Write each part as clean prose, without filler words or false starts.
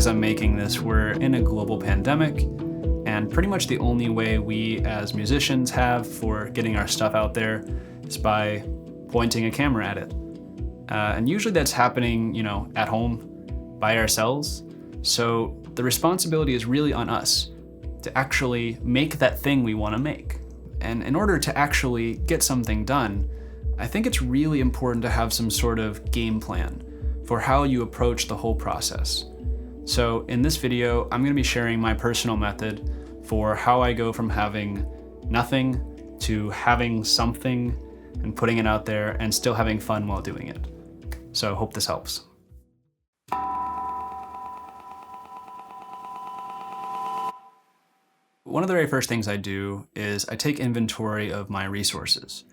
as I'm making this, we're in a global pandemic, and pretty much the only way we as musicians have for getting our stuff out there is by pointing a camera at it. And usually that's happening, at home by ourselves. So the responsibility is really on us to actually make that thing we want to make. And in order to actually get something done, I think it's really important to have some sort of game plan for how you approach the whole process. So in this video, I'm going to be sharing my personal method for how I go from having nothing to having something and putting it out there and still having fun while doing it. So hope this helps. One of the very first things I do is I take inventory of my resources.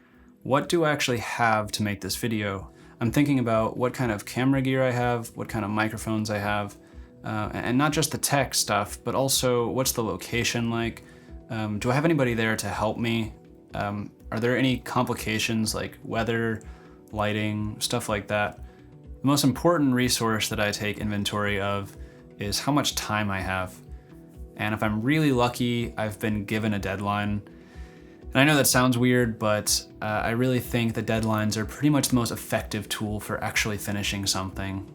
What do I actually have to make this video? I'm thinking about what kind of camera gear I have, what kind of microphones I have, and not just the tech stuff, but also what's the location like? Do I have anybody there to help me? Are there any complications like weather, lighting, stuff like that? The most important resource that I take inventory of is how much time I have. And if I'm really lucky, I've been given a deadline. And I know that sounds weird, but I really think that deadlines are pretty much the most effective tool for actually finishing something.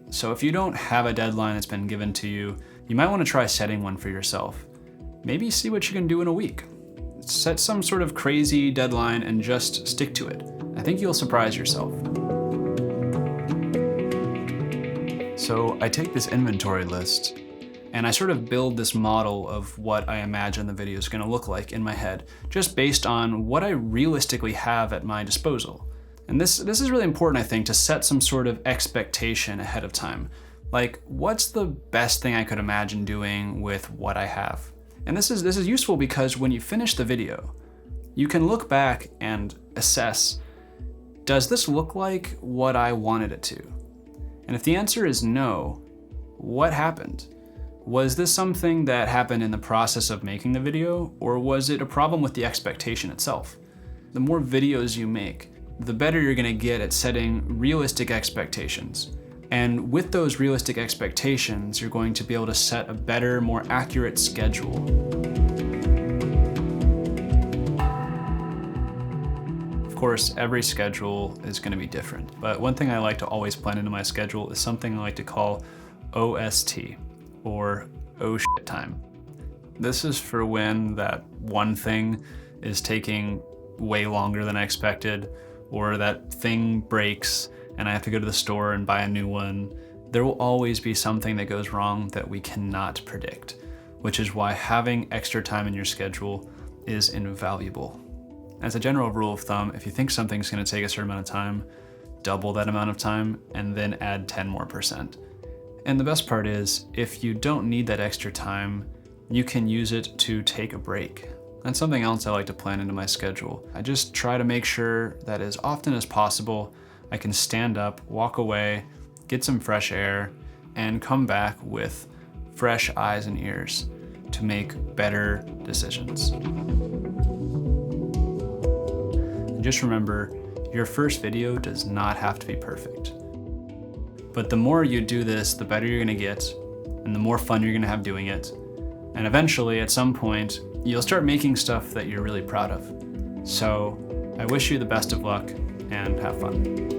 So if you don't have a deadline that's been given to you, you might want to try setting one for yourself. Maybe see what you can do in a week. Set some sort of crazy deadline and just stick to it. I think you'll surprise yourself. So I take this inventory list and I sort of build this model of what I imagine the video is going to look like in my head, just based on what I realistically have at my disposal. And this is really important, I think, to set some sort of expectation ahead of time. Like, what's the best thing I could imagine doing with what I have? And this is useful because when you finish the video, you can look back and assess, does this look like what I wanted it to? And if the answer is no, what happened? Was this something that happened in the process of making the video, or was it a problem with the expectation itself? The more videos you make, the better you're gonna get at setting realistic expectations. And with those realistic expectations, you're going to be able to set a better, more accurate schedule. Of course, every schedule is going to be different, but one thing I like to always plan into my schedule is something I like to call OST, or oh shit time. This is for when that one thing is taking way longer than I expected, or that thing breaks and I have to go to the store and buy a new one. There will always be something that goes wrong that we cannot predict, which is why having extra time in your schedule is invaluable. As a general rule of thumb, if you think something's going to take a certain amount of time, double that amount of time and then add 10 more %. And the best part is, if you don't need that extra time, you can use it to take a break. That's something else I like to plan into my schedule. I just try to make sure that as often as possible, I can stand up, walk away, get some fresh air, and come back with fresh eyes and ears to make better decisions. And just remember, your first video does not have to be perfect. But the more you do this, the better you're gonna get, and the more fun you're gonna have doing it. And eventually, at some point, you'll start making stuff that you're really proud of. So I wish you the best of luck and have fun.